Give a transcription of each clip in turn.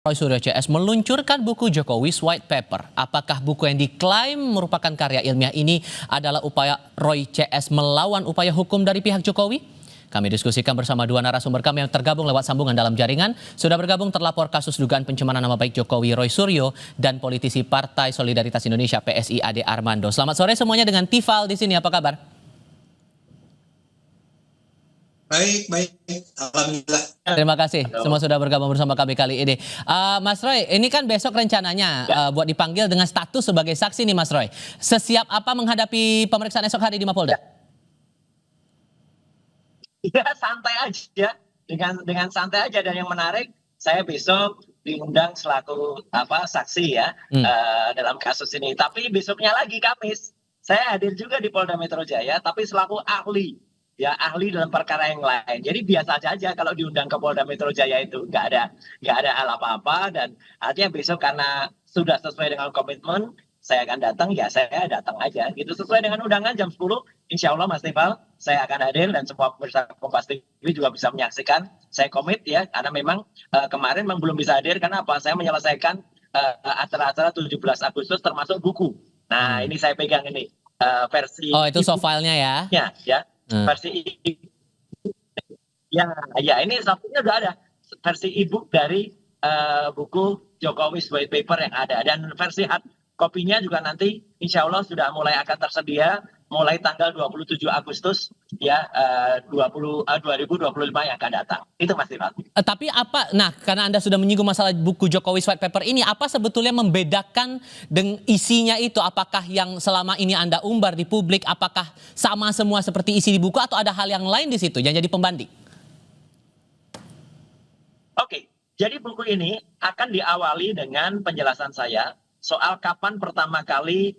Roy Suryo CS meluncurkan buku Jokowi's White Paper. Apakah buku yang diklaim merupakan karya ilmiah ini adalah upaya Roy CS melawan upaya hukum dari pihak Jokowi? Kami diskusikan bersama dua narasumber kami yang tergabung lewat sambungan dalam jaringan. Sudah bergabung terlapor kasus dugaan pencemaran nama baik Jokowi Roy Suryo dan politisi Partai Solidaritas Indonesia PSI Ade Armando. Selamat sore semuanya dengan Tifal di sini. Apa kabar? Baik, alhamdulillah. Terima kasih, semua sudah bergabung bersama kami kali ini. Mas Roy, ini kan besok rencananya buat dipanggil dengan status sebagai saksi nih Mas Roy. Sesiap apa menghadapi pemeriksaan esok hari di Mapolda? Ya santai aja, dengan santai aja, dan yang menarik saya besok diundang selaku saksi ya dalam kasus ini. Tapi besoknya lagi Kamis, saya hadir juga di Polda Metro Jaya, tapi selaku ahli. Ya ahli dalam perkara yang lain. Jadi biasa aja kalau diundang ke Polda Metro Jaya itu nggak ada hal apa-apa, dan artinya besok karena sudah sesuai dengan komitmen saya akan datang, ya saya datang aja gitu sesuai dengan undangan jam 10. Insya Allah Mas Tifal saya akan hadir dan semua pemirsa Kompas TV juga bisa menyaksikan. Saya komit ya, karena memang kemarin memang belum bisa hadir karena apa? Saya menyelesaikan acara-acara 17 Agustus termasuk buku. Nah ini saya pegang ini versi. Oh itu soft filenya ya? Ya. Versi ya ini satunya udah ada versi ebook dari buku Jokowi's White Paper yang ada, dan versi hard kopinya juga nanti insya Allah sudah mulai akan tersedia mulai tanggal 27 Agustus ya 2025 yang akan datang. Itu Mas Tifal. Tapi apa, nah karena Anda sudah menyinggung masalah buku Jokowi's White Paper ini, apa sebetulnya membedakan dengan isinya itu? Apakah yang selama ini Anda umbar di publik, apakah sama semua seperti isi di buku atau ada hal yang lain di situ yang jadi pembanding? Oke, jadi buku ini akan diawali dengan penjelasan saya soal kapan pertama kali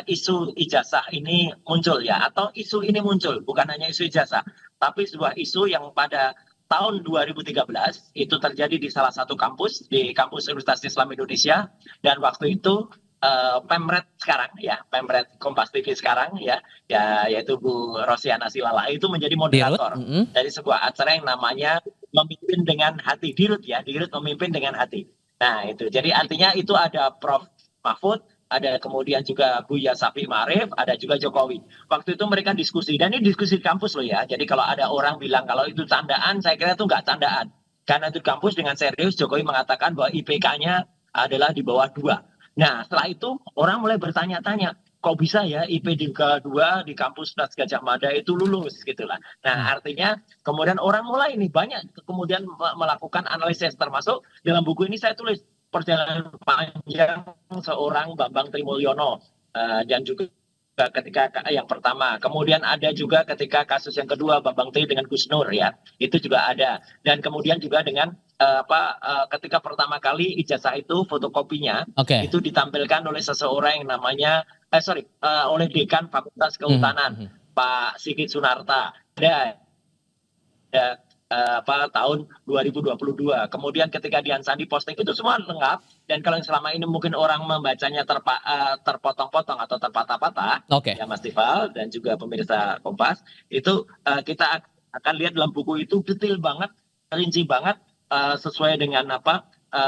isu ijazah ini muncul ya, atau isu ini muncul bukan hanya isu ijazah, tapi sebuah isu yang pada tahun 2013 itu terjadi di salah satu kampus, di kampus Universitas Islam Indonesia, dan waktu itu Pemret sekarang ya, Pemret Kompas TV sekarang ya yaitu Bu Rosiana Silala itu menjadi moderator dari sebuah acara yang namanya Memimpin dengan Hati, Dirut Memimpin dengan Hati. Nah itu jadi artinya itu ada Prof Mahfud, ada kemudian juga Buya Syafiee Ma'arif, ada juga Jokowi. Waktu itu mereka diskusi, dan ini diskusi di kampus loh ya. Jadi kalau ada orang bilang kalau itu candaan, saya kira itu nggak candaan. Karena itu kampus dengan serius, Jokowi mengatakan bahwa IPK-nya adalah di bawah 2. Nah setelah itu orang mulai bertanya-tanya, kok bisa ya IPK 2 di kampus Universitas Gadjah Mada itu lulus gitu lah. Nah artinya kemudian orang mulai ini banyak kemudian melakukan analisis, termasuk dalam buku ini saya tulis perjalanan panjang seorang Bambang Trimulyono, dan juga ketika yang pertama, kemudian ada juga ketika kasus yang kedua Bambang Tri dengan Gus Nur ya, itu juga ada, dan kemudian juga dengan ketika pertama kali ijazah itu fotokopinya itu ditampilkan oleh seseorang yang namanya oleh Dekan Fakultas Kehutanan Pak Sigit Sunarta, tahun 2022. Kemudian ketika Dian Sandi posting itu semua lengkap, dan kalau yang selama ini mungkin orang membacanya terpotong-potong atau terpatah-patah ya Mas Tifal dan juga pemirsa Kompas, itu kita akan lihat dalam buku itu detail banget, rinci banget, sesuai dengan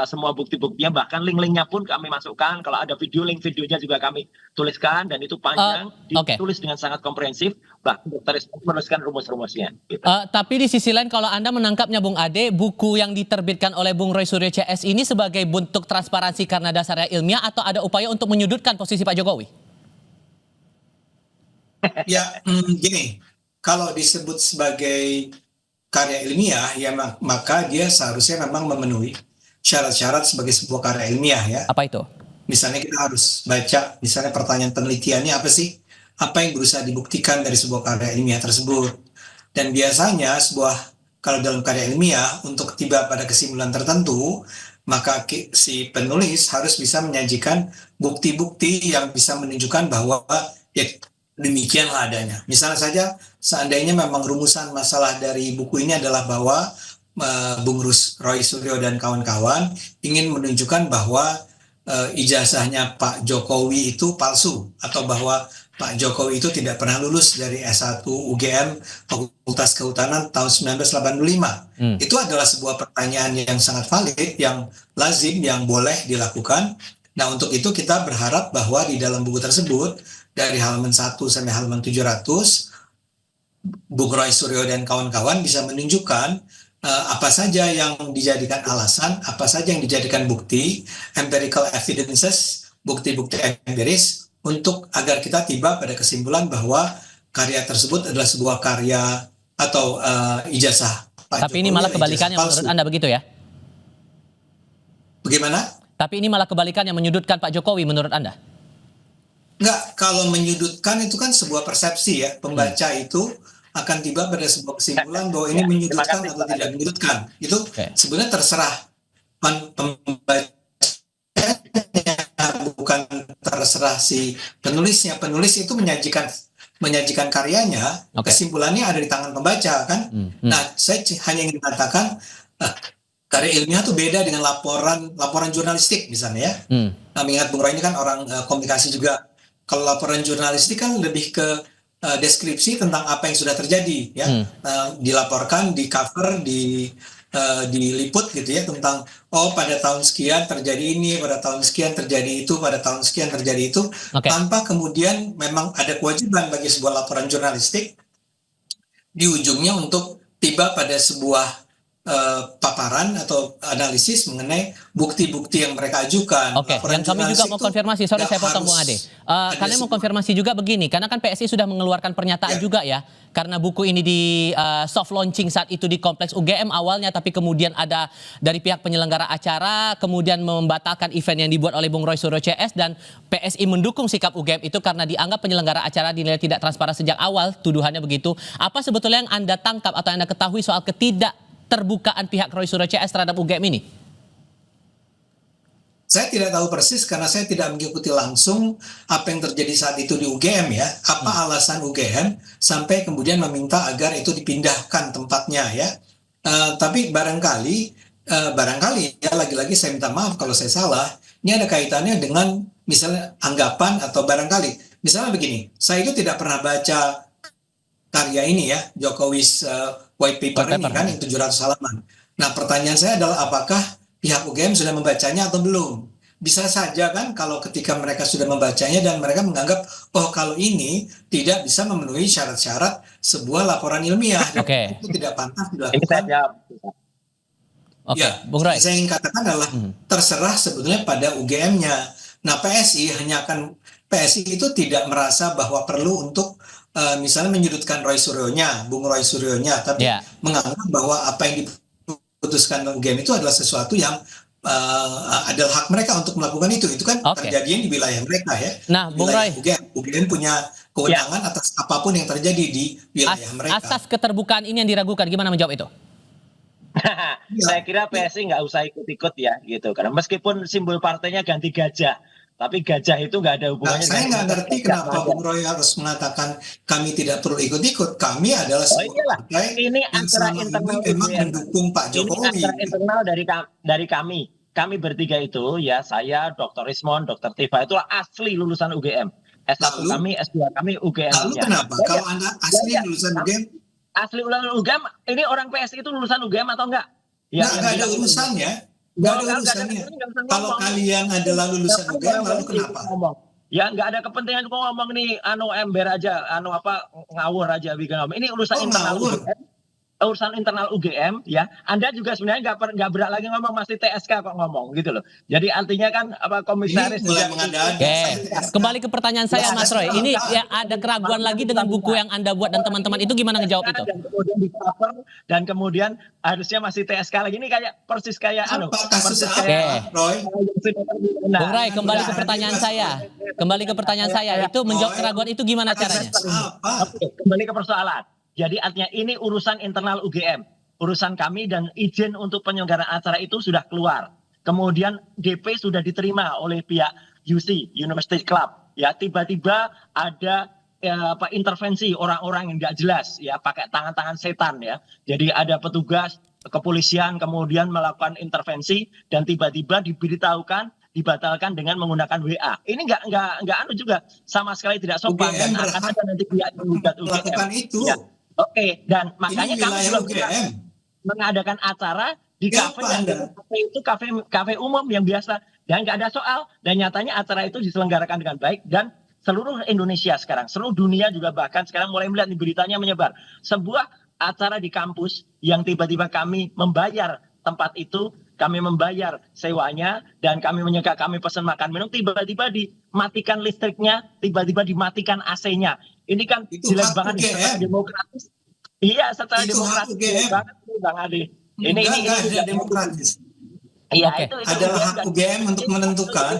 semua bukti-buktinya, bahkan link-linknya pun kami masukkan. Kalau ada link videonya juga kami tuliskan, dan itu panjang, ditulis dengan sangat komprehensif, bahkan dokter menuliskan rumus-rumusnya gitu. Tapi di sisi lain kalau Anda menangkapnya Bung Ade, buku yang diterbitkan oleh Bung Roy Suryo CS ini sebagai bentuk transparansi karena dasarnya ilmiah, atau ada upaya untuk menyudutkan posisi Pak Jokowi? Ya gini, kalau disebut sebagai karya ilmiah ya maka dia seharusnya memang memenuhi syarat-syarat sebagai sebuah karya ilmiah ya. Apa itu? Misalnya kita harus baca, misalnya pertanyaan penelitiannya apa sih? Apa yang berusaha dibuktikan dari sebuah karya ilmiah tersebut? Dan biasanya kalau dalam karya ilmiah untuk tiba pada kesimpulan tertentu, maka si penulis harus bisa menyajikan bukti-bukti yang bisa menunjukkan bahwa ya demikianlah adanya. Misalnya saja seandainya memang rumusan masalah dari buku ini adalah bahwa Bung Roy Suryo dan kawan-kawan ingin menunjukkan bahwa ijazahnya Pak Jokowi itu palsu atau bahwa Pak Jokowi itu tidak pernah lulus dari S1 UGM Fakultas Kehutanan tahun 1985. Itu adalah sebuah pertanyaan yang sangat valid, yang lazim, yang boleh dilakukan. Nah, untuk itu kita berharap bahwa di dalam buku tersebut dari halaman 1 sampai halaman 700 Bung Roy Suryo dan kawan-kawan bisa menunjukkan apa saja yang dijadikan alasan, apa saja yang dijadikan bukti, empirical evidences, bukti-bukti empiris, untuk agar kita tiba pada kesimpulan bahwa karya tersebut adalah sebuah karya atau ijazah Pak Tapi Jokowi. ini malah kebalikannya menurut Anda begitu ya? Bagaimana? Tapi ini malah kebalikannya, menyudutkan Pak Jokowi menurut Anda? Enggak, kalau menyudutkan itu kan sebuah persepsi ya. Pembaca itu akan tiba pada sebuah kesimpulan bahwa ini menyudutkan atau tidak menyudutkan. Itu sebenarnya terserah pembaca, bukan terserah si penulisnya. Penulis itu menyajikan karyanya, kesimpulannya ada di tangan pembaca kan. Nah, saya hanya ingin mengatakan karya ilmiah itu beda dengan laporan jurnalistik misalnya ya. Mengingat Bung Roy ini kan orang komunikasi juga. Kalau laporan jurnalistik kan lebih ke deskripsi tentang apa yang sudah terjadi ya. Dilaporkan, di cover, diliput gitu ya, tentang pada tahun sekian terjadi ini, pada tahun sekian terjadi itu, pada tahun sekian terjadi itu, tanpa kemudian memang ada kewajiban bagi sebuah laporan jurnalistik di ujungnya untuk tiba pada sebuah paparan atau analisis mengenai bukti-bukti yang mereka ajukan. Oke, yang kami juga mau konfirmasi, sorry saya potong Bung Ade. Kalian mau konfirmasi juga begini, karena kan PSI sudah mengeluarkan pernyataan juga ya, karena buku ini di soft launching saat itu di Kompleks UGM awalnya, tapi kemudian ada dari pihak penyelenggara acara, kemudian membatalkan event yang dibuat oleh Bung Roy Suryo CS, dan PSI mendukung sikap UGM itu karena dianggap penyelenggara acara dinilai tidak transparan sejak awal, tuduhannya begitu. Apa sebetulnya yang Anda tangkap atau Anda ketahui soal ketidakterbukaan pihak Roy Suryo CS terhadap UGM ini? Saya tidak tahu persis karena saya tidak mengikuti langsung apa yang terjadi saat itu di UGM ya. Apa alasan UGM sampai kemudian meminta agar itu dipindahkan tempatnya ya. Tapi barangkali ya, lagi-lagi saya minta maaf kalau saya salah. Ini ada kaitannya dengan misalnya anggapan atau barangkali. Misalnya begini, saya itu tidak pernah baca karya ini ya, Jokowi's white paper ini kan yang 700 halaman. Nah, pertanyaan saya adalah apakah pihak UGM sudah membacanya atau belum? Bisa saja kan kalau ketika mereka sudah membacanya dan mereka menganggap kalau ini tidak bisa memenuhi syarat-syarat sebuah laporan ilmiah, dan itu tidak pantas dilakukan. Bung Roy. Saya ingin katakan adalah terserah sebetulnya pada UGM-nya. Nah, PSI itu tidak merasa bahwa perlu untuk misalnya menyudutkan Bung Roy Suryonya, tapi menganggap bahwa apa yang diputuskan UGM itu adalah sesuatu yang adalah hak mereka untuk melakukan itu kan terjadi di wilayah mereka ya. Nah, Bung Roy, UGM punya kewenangan atas apapun yang terjadi di wilayah mereka. Asas keterbukaan ini yang diragukan, gimana menjawab itu? Saya kira PSI nggak usah ikut-ikut ya gitu, karena meskipun simbol partainya ganti gajah, tapi gajah itu nggak ada hubungannya. Saya nggak ngerti kenapa Bung Roy harus mengatakan kami tidak perlu ikut-ikut. Kami adalah sebuah partai ini antara internal memang mendukung Pak Jokowi. Ini antara internal dari kami. Kami bertiga itu ya, saya, Dr. Rismon, Dr. Tifa itu asli lulusan UGM. S1 kami, S2 kami UGM. Lalu kenapa? Kalau Anda asli lulusan UGM? Asli lulusan UGM, ini orang PSI itu lulusan UGM atau enggak? Ya, nggak ada urusannya. Nggak ada urusannya. Kalau kalian adalah lulusan UGM, lalu kenapa? Ya nggak ada kepentingan kok ngomong nih, ember aja, ngawur aja bikin ngomong. Ini urusan internal UGM. Urusan internal UGM ya, Anda juga sebenarnya nggak berat lagi ngomong, masih TSK kok ngomong gitu loh. Jadi artinya kan komisaris mulai kembali ke pertanyaan saya Mas Roy, ini ya ada keraguan lagi dengan buku yang Anda buat dan teman-teman itu, gimana ngejawab itu? Dan kemudian harusnya masih TSK lagi, ini kayak persis kayak Bung Roy, kembali ke pertanyaan saya, itu menjawab keraguan itu gimana caranya? Kembali ke persoalan. Jadi artinya ini urusan internal UGM, urusan kami, dan izin untuk penyelenggaraan acara itu sudah keluar. Kemudian DP sudah diterima oleh pihak UC, University Club. Ya, tiba-tiba ada intervensi orang-orang yang nggak jelas, ya, pakai tangan-tangan setan ya. Jadi ada petugas kepolisian kemudian melakukan intervensi dan tiba-tiba diberitahukan dibatalkan dengan menggunakan WA. Ini nggak anu juga, sama sekali tidak sopan dan akan ada nanti pihak yang menggugat UGM. Melakukan itu. Ya. Oke, dan makanya Ini kami wilayah juga UGM. mengadakan acara di Siapa kafe yang Anda? kafe itu kafe umum yang biasa dan nggak ada soal, dan nyatanya acara itu diselenggarakan dengan baik dan seluruh Indonesia sekarang, seluruh dunia juga bahkan sekarang mulai melihat nih, beritanya menyebar. Sebuah acara di kampus yang tiba-tiba kami membayar tempat itu, kami membayar sewanya, dan kami pesan makan minum, tiba-tiba dimatikan listriknya, tiba-tiba dimatikan AC-nya. Ini kan jelek banget secara demokratis. Iya, secara demokratis banget Bang Ade. Ini tidak demokratis. Iya, itu adalah hak UGM untuk menentukan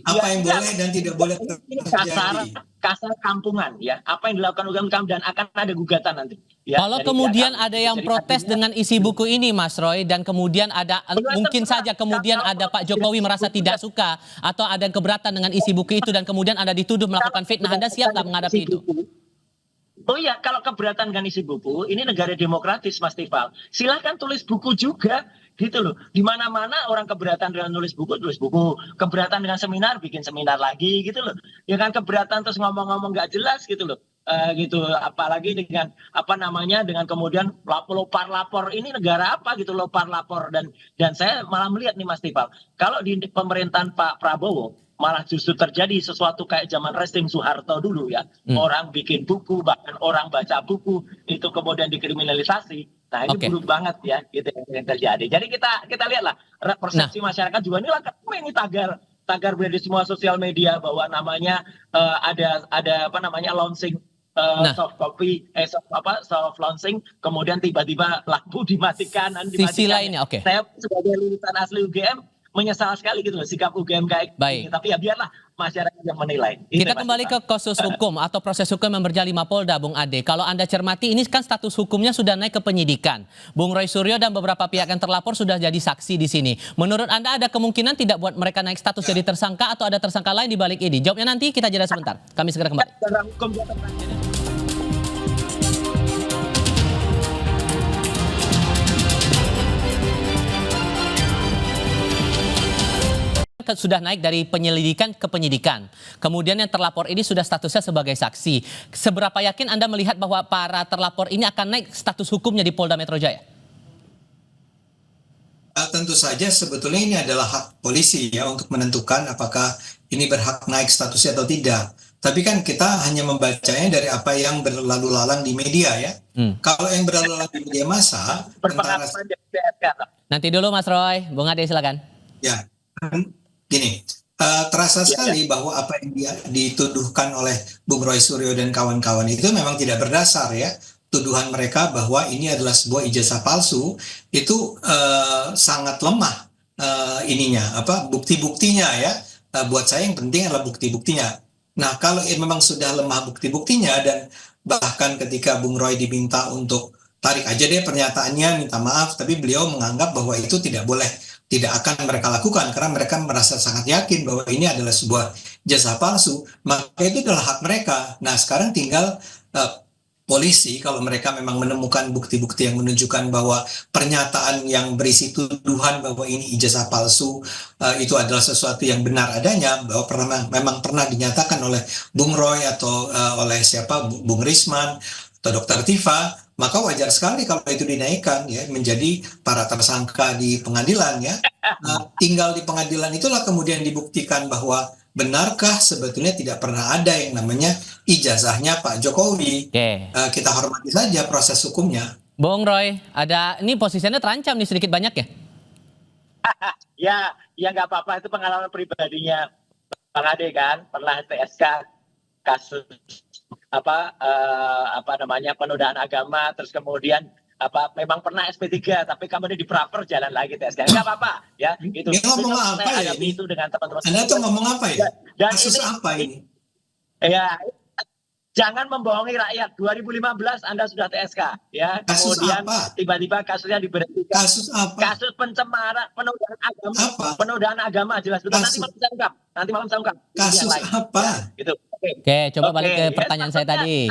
apa yang boleh dan tidak boleh terjadi. Kasar kampungan ya, apa yang dilakukan UGM dan akan ada gugatan nanti. Ya, kalau kemudian ada yang protes dengan isi buku ini, Mas Roy, dan kemudian ada mungkin saja kemudian ada Pak Jokowi merasa tidak suka atau ada keberatan dengan isi buku itu dan kemudian ada dituduh melakukan fitnah, Anda siap nggak menghadapi itu? Oh iya, kalau keberatan dengan isi buku, ini negara demokratis, Mas Tifal. Silahkan tulis buku juga, gitu loh. Di mana-mana orang keberatan dengan tulis buku. Keberatan dengan seminar, bikin seminar lagi, gitu loh. Ya kan, keberatan terus ngomong-ngomong nggak jelas, gitu loh. Gitu, apalagi dengan dengan kemudian lapor ini negara apa gitu, lopar lapor, dan saya malah melihat nih Mas Tifal, kalau di pemerintahan Pak Prabowo malah justru terjadi sesuatu kayak zaman Resting Soeharto dulu ya. Orang bikin buku, bahkan orang baca buku itu kemudian dikriminalisasi. Nah ini buruk banget ya gitu yang terjadi. Jadi kita lihatlah persepsi masyarakat juga ini tagar berada di semua sosial media bahwa namanya ada launching soft copy soft launching, kemudian tiba-tiba lampu dimatikan. Sisi lainnya, oke. Saya sebagai lulusan asli UGM menyesal sekali gitu loh sikap UGM kayak gini. Tapi ya biarlah masyarakat yang menilai. Kita kembali ke kasus hukum atau proses hukum yang berjalan di Mapolda, Bung Ade. Kalau Anda cermati, ini kan status hukumnya sudah naik ke penyidikan. Bung Roy Suryo dan beberapa pihak yang terlapor sudah jadi saksi di sini. Menurut Anda ada kemungkinan tidak buat mereka naik status jadi tersangka atau ada tersangka lain di balik ini? Jawabnya nanti, kita jeda sebentar. Kami segera kembali. Sudah naik dari penyelidikan ke penyidikan. Kemudian yang terlapor ini sudah statusnya sebagai saksi. Seberapa yakin Anda melihat bahwa para terlapor ini akan naik status hukumnya di Polda Metro Jaya? Tentu saja sebetulnya ini adalah hak polisi ya untuk menentukan apakah ini berhak naik statusnya atau tidak. Tapi kan kita hanya membacanya dari apa yang berlalu lalang di media ya. Kalau yang berlalu lalang di media massa, nanti dulu Mas Roy, Bung Ade silakan. Ya. Gini, terasa sekali bahwa apa yang dituduhkan oleh Bung Roy Suryo dan kawan-kawan itu memang tidak berdasar ya. Tuduhan mereka bahwa ini adalah sebuah ijazah palsu itu sangat lemah bukti-buktinya ya. Buat saya yang penting adalah bukti-buktinya. Nah, kalau memang sudah lemah bukti-buktinya dan bahkan ketika Bung Roy diminta untuk tarik aja deh pernyataannya, minta maaf, tapi beliau menganggap bahwa itu tidak akan mereka lakukan karena mereka merasa sangat yakin bahwa ini adalah sebuah ijazah palsu, maka itu adalah hak mereka. Nah, sekarang tinggal polisi kalau mereka memang menemukan bukti-bukti yang menunjukkan bahwa pernyataan yang berisi tuduhan bahwa ini ijazah palsu itu adalah sesuatu yang benar adanya, bahwa memang pernah dinyatakan oleh Bung Roy atau oleh Bung Risman atau Dr. Tifa, maka wajar sekali kalau itu dinaikkan ya menjadi para tersangka di pengadilan ya. Tinggal di pengadilan itulah kemudian dibuktikan bahwa benarkah sebetulnya tidak pernah ada yang namanya ijazahnya Pak Jokowi. Kita hormati saja proses hukumnya. Bung Roy, ini posisinya terancam nih sedikit banyak ya? Ya nggak apa-apa, itu pengalaman pribadinya Bang Ade kan, pernah TSK kasus penodaan agama, terus kemudian memang pernah SP3 tapi kemudian dipraper jalan lagi TSK. Nggak apa-apa ya gitu. Ini ngomong apa ya ini? Itu dengan teman-teman. Anda tuh ngomong apa ya? Dan kasus apa ini? Ya, jangan membohongi rakyat. 2015 Anda sudah TSK ya. Kasus kemudian apa? Tiba-tiba kasusnya diberhentikan. Kasus apa? Kasus pencemaran, penodaan agama. Apa? Penodaan agama jelas betul. Nanti malam saya ungkap. Kasus apa? Gitu. Oke, coba balik ke pertanyaan saya tadi.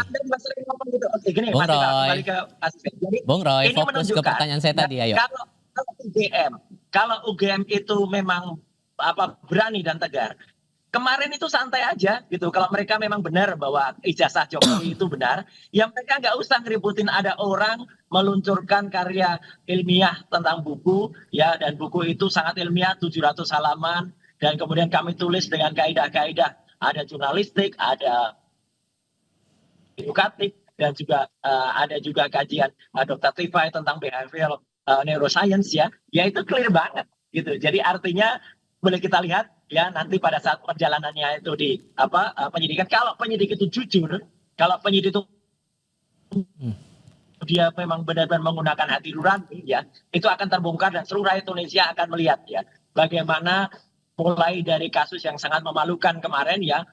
Bung Roy, Bung Roy, fokus ke pertanyaan saya tadi, ayo. Kalau UGM itu memang berani dan tegar. Kemarin itu santai aja gitu. Kalau mereka memang benar bahwa ijazah Jokowi itu benar, ya mereka nggak usah ngeributin ada orang meluncurkan karya ilmiah tentang buku, ya, dan buku itu sangat ilmiah 700 halaman, dan kemudian kami tulis dengan kaidah-kaidah, ada jurnalistik, ada edukatif, dan juga ada juga kajian Dr. Tifai tentang behavioral neuroscience, ya itu clear banget gitu. Jadi artinya boleh kita lihat ya nanti pada saat perjalanannya itu di penyidikan, kalau penyidik itu jujur, kalau penyidik itu dia memang benar-benar menggunakan hati nurani, ya itu akan terbongkar dan seluruh rakyat Indonesia akan melihat ya bagaimana mulai dari kasus yang sangat memalukan kemarin ya,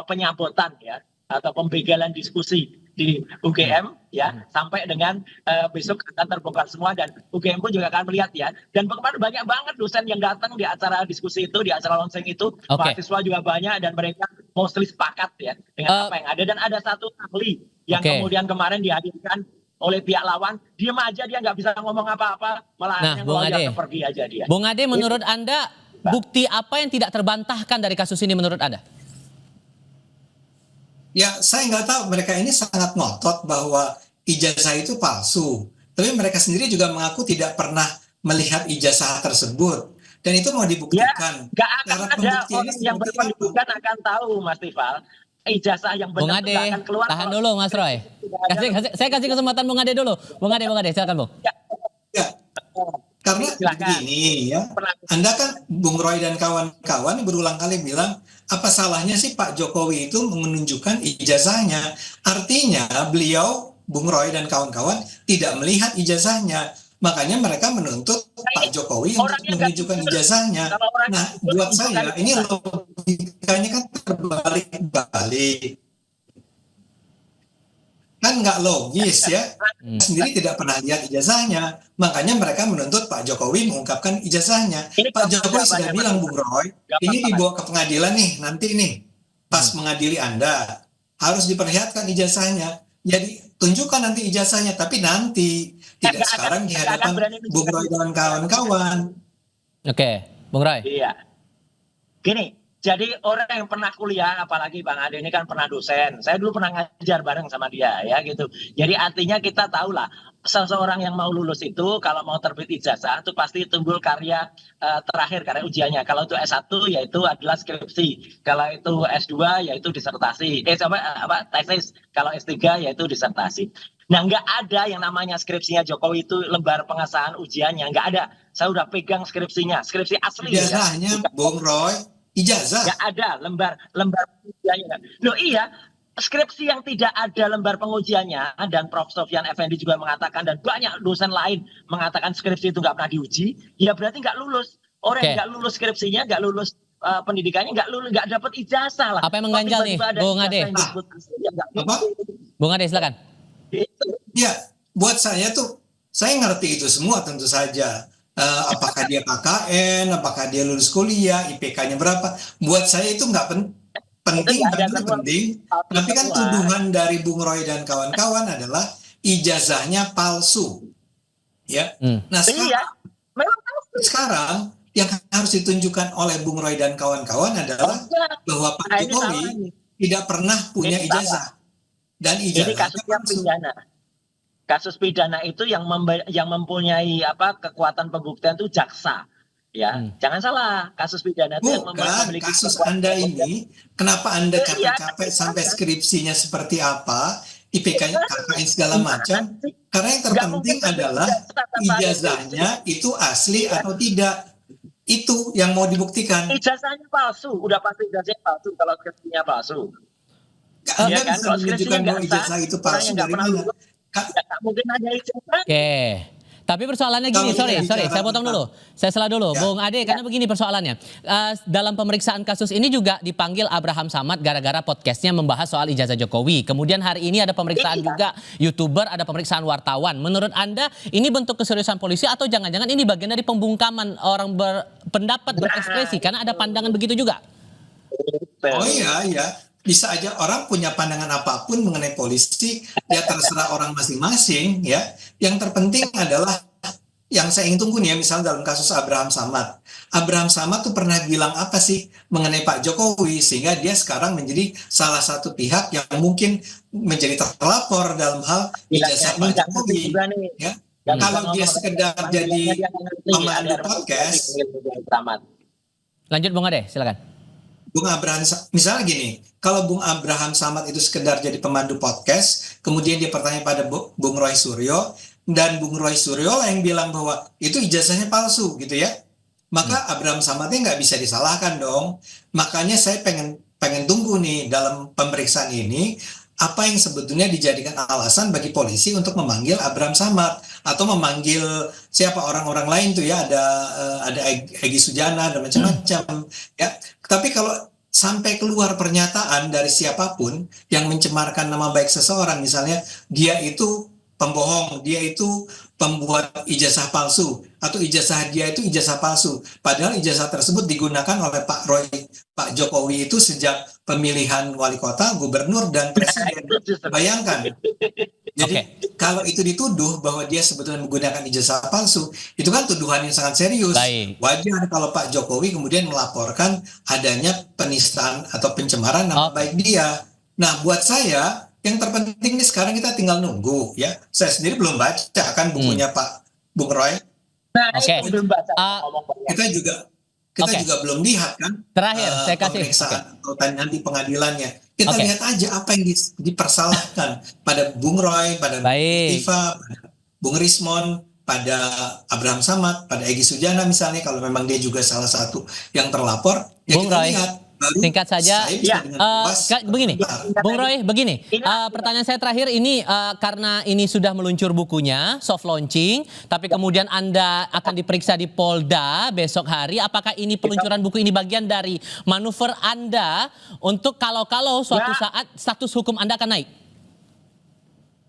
penyabotan ya atau pembegalan diskusi di UGM ya, sampai dengan besok akan terbongkar semua, dan UGM pun juga akan melihat ya. Dan kemarin banyak banget dosen yang datang di acara diskusi itu, di acara launching itu, mahasiswa juga banyak, dan mereka mostly sepakat ya dengan apa yang ada. Dan ada satu ahli yang kemudian kemarin dihadirkan oleh pihak lawan, diam aja, dia nggak bisa ngomong apa-apa, malah Bung Ade, pergi aja dia. Bung Ade, menurut Anda bukti apa yang tidak terbantahkan dari kasus ini menurut Anda? Ya, saya nggak tahu, mereka ini sangat ngotot bahwa ijazah itu palsu. Tapi mereka sendiri juga mengaku tidak pernah melihat ijazah tersebut. Dan itu mau dibuktikan. Ya, nggak akan ada orang yang berpendidikan akan tahu, Mas Tifal. Ijazah yang benar tidak akan keluar. Tahan dulu, Mas Roy. Saya kasih kesempatan Bung Ade dulu. Bung Ade, silakan Bung. Ya, karena begini ya, Anda kan Bung Roy dan kawan-kawan berulang kali bilang, apa salahnya sih Pak Jokowi itu menunjukkan ijazahnya? Artinya beliau, Bung Roy dan kawan-kawan tidak melihat ijazahnya. Makanya mereka menuntut Pak Jokowi untuk menunjukkan ijazahnya. Nah, buat saya ini logikanya kan terbalik-balik. Kan nggak logis ya, sendiri tidak pernah lihat ijazahnya, makanya mereka menuntut Pak Jokowi mengungkapkan ijazahnya. Pak Jokowi sudah bilang, Bung Roy, ini dibawa ke pengadilan nih, nanti nih, pas mengadili Anda, harus diperlihatkan ijazahnya. Jadi tunjukkan nanti ijazahnya, tapi nanti, tidak sekarang di hadapan Bung Roy dan kawan-kawan. Oke, Bung Roy. Iya, gini. Jadi orang yang pernah kuliah, apalagi Bang Ade ini kan pernah dosen. Saya dulu pernah ngajar bareng sama dia ya gitu. Jadi artinya kita tahu lah, seseorang yang mau lulus itu kalau mau terbit ijazah itu pasti timbul karya terakhir, karya ujiannya. Kalau itu S1 yaitu adalah skripsi. Kalau itu S2 yaitu disertasi. Tesis. Kalau S3 yaitu disertasi. Nah, nggak ada yang namanya skripsinya Jokowi itu lembar pengesahan ujiannya. Nggak ada. Saya udah pegang skripsinya. Skripsi asli. Ijazahnya, Bung Roy. Ijazah. Nggak ada lembar pengujiannya. Loh iya, skripsi yang tidak ada lembar pengujiannya, dan Prof. Sofyan Effendi juga mengatakan, dan banyak dosen lain mengatakan skripsi itu nggak pernah diuji, ya berarti nggak lulus. Orang yang nggak lulus skripsinya, nggak lulus pendidikannya, nggak dapat ijazah lah. Apa yang mengganjal nih, Bung Ade? Bung Ade, silakan. Ya, buat saya tuh, saya ngerti itu semua tentu saja. Apakah dia KKN, apakah dia lulus kuliah, IPK-nya berapa, buat saya itu nggak penting, tapi kan tuduhan dari Bung Roy dan kawan-kawan adalah ijazahnya palsu, ya. Nah sekarang yang harus ditunjukkan oleh Bung Roy dan kawan-kawan adalah bahwa Pak Jokowi tidak pernah punya ijazah, dan ijazahnya palsu. Kasus pidana itu yang mempunyai kekuatan pembuktian itu jaksa, ya. Jangan salah, kasus pidana itu yang memiliki kasus Anda ini, kenapa Anda capek-capek sampai skripsinya seperti apa, IPK-nya, KKN segala macam? Karena yang terpenting adalah ijazahnya itu asli atau tidak. Itu yang mau dibuktikan. Ijazahnya palsu, udah pasti ijazahnya palsu kalau skripsinya palsu. Anda bisa menunjukkan bahwa ijazah itu palsu dari mana? Mungkin ada ijazah. Oke. Tapi persoalannya gini, sorry, saya potong dulu. Saya salah dulu, Bung Ade, karena begini persoalannya. Dalam pemeriksaan kasus ini juga dipanggil Abraham Samad gara-gara podcastnya membahas soal ijazah Jokowi. Kemudian hari ini ada pemeriksaan juga YouTuber, ada pemeriksaan wartawan. Menurut Anda ini bentuk keseriusan polisi atau jangan-jangan ini bagian dari pembungkaman orang berpendapat, berekspresi? Karena ada pandangan begitu juga. Oh iya. Bisa aja orang punya pandangan apapun mengenai polisi, ya terserah orang masing-masing ya. Yang terpenting adalah yang saya ingin tunggu nih ya, misalnya dalam kasus Abraham Samad. Abraham Samad tuh pernah bilang apa sih mengenai Pak Jokowi, sehingga dia sekarang menjadi salah satu pihak yang mungkin menjadi terlapor dalam hal ijazah Pak Jokowi. Ya. Kalau dia sekedar jadi pemandu podcast. Lanjut Bung Ade, silakan. Bung Abraham, misalnya gini, kalau Bung Abraham Samad itu sekedar jadi pemandu podcast, kemudian dia bertanya pada Bung Roy Suryo, dan Bung Roy Suryo lah yang bilang bahwa itu ijazahnya palsu gitu ya, maka Abraham Samadnya nggak bisa disalahkan dong. Makanya saya pengen tunggu nih dalam pemeriksaan ini apa yang sebetulnya dijadikan alasan bagi polisi untuk memanggil Abraham Samad atau memanggil siapa orang-orang lain tuh ya, ada Egy Sujana dan macam-macam ya. Tapi kalau sampai keluar pernyataan dari siapapun yang mencemarkan nama baik seseorang, misalnya dia itu pembohong, dia itu pembuat ijazah palsu, atau ijazah dia itu ijazah palsu. Padahal ijazah tersebut digunakan oleh Pak Jokowi itu sejak pemilihan wali kota, gubernur, dan presiden. Bayangkan. Jadi kalau itu dituduh bahwa dia sebetulnya menggunakan ijazah palsu, itu kan tuduhan yang sangat serius. Wajar kalau Pak Jokowi kemudian melaporkan adanya penistaan atau pencemaran nama baik dia. Nah, buat saya, yang terpenting nih sekarang kita tinggal nunggu ya. Saya sendiri belum baca kan bukunya Pak Bung Roy. Belum baca. Kita juga belum lihat kan. Terakhir saya kasih pemeriksaan atau nanti pengadilannya. Kita lihat aja apa yang dipersalahkan pada Bung Roy, pada Iva, pada Bung Rismon, pada Abraham Samad, pada Egy Sujana misalnya, kalau memang dia juga salah satu yang terlapor, ya Bung kita Roy, lihat. Singkat saja, begini, Bung Roy, begini, pertanyaan saya terakhir ini karena ini sudah meluncur bukunya, soft launching, tapi kemudian Anda akan diperiksa di Polda besok hari, apakah ini peluncuran buku ini bagian dari manuver Anda untuk kalau suatu saat status hukum Anda akan naik?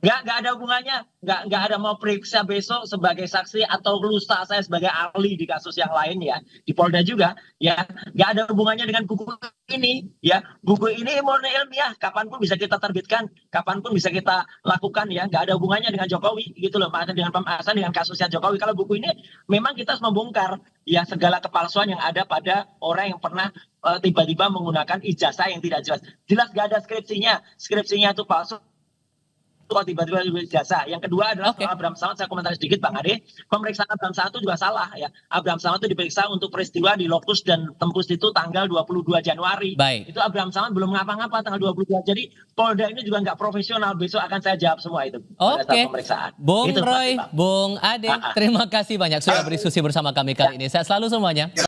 Nggak ada hubungannya, nggak ada mau periksa besok sebagai saksi atau lusa saya sebagai ahli di kasus yang lain ya, di Polda juga ya, nggak ada hubungannya dengan buku ini ya. Buku ini murni ilmiah, kapanpun bisa kita terbitkan, kapanpun bisa kita lakukan ya, nggak ada hubungannya dengan Jokowi gitu loh, dengan pembahasan dengan kasusnya Jokowi. Kalau buku ini memang kita harus membongkar ya segala kepalsuan yang ada pada orang yang pernah tiba-tiba menggunakan ijazah yang tidak jelas nggak ada skripsinya itu palsu. Tiba-tiba jasa. Yang kedua adalah Abraham Samad, saya komentari sedikit Bang Ade. Pemeriksaan Abraham Samad itu juga salah ya. Abraham Samad itu diperiksa untuk peristiwa di Lokus dan Tempus itu tanggal 22 Januari. Itu Abraham Samad belum ngapa-ngapa tanggal 22. Jadi Polda ini juga nggak profesional. Besok akan saya jawab semua itu pada saat pemeriksaan. Bung Roy, Bung Ade, terima kasih banyak sudah berdiskusi bersama kami kali ini. Sehat selalu semuanya.